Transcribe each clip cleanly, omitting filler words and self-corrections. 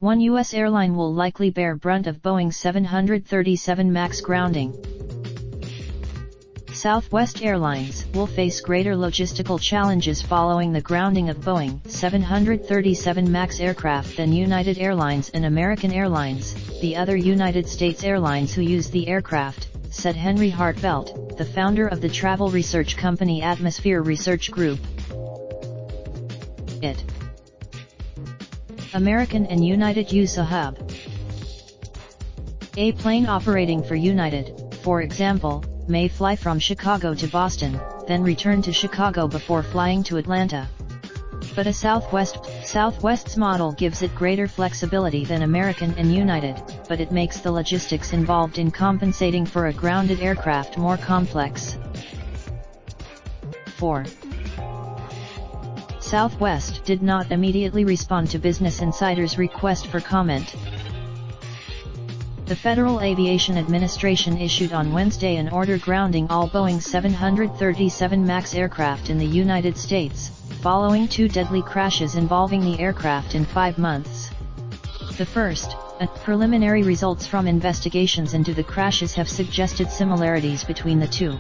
One U.S. airline will likely bear brunt of Boeing 737 MAX grounding. Southwest Airlines will face greater logistical challenges following the grounding of Boeing 737 MAX aircraft than United Airlines and American Airlines, the other United States airlines who use the aircraft, said Henry Hartfelt, the founder of the travel research company Atmosphere Research Group. American and United use a hub. A plane operating for United, for example, may fly from Chicago to Boston, then return to Chicago before flying to Atlanta. But a Southwest's model gives it greater flexibility than American and United, but it makes the logistics involved in compensating for a grounded aircraft more complex. 4. Southwest did not immediately respond to Business Insider's request for comment. The Federal Aviation Administration issued on Wednesday an order grounding all Boeing 737 MAX aircraft in the United States, following 2 deadly crashes involving the aircraft in 5 months. The first, preliminary results from investigations into the crashes have suggested similarities between the two.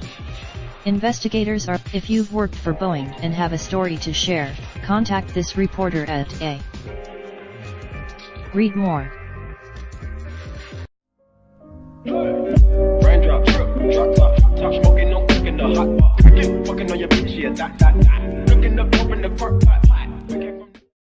Investigators are, if you've worked for Boeing and have a story to share, contact this reporter at A. Read more. Raindrop, drop top smoking, no cooking the hot pot. Fucking on your bitch, yeah, that. Looking up, open the park pot.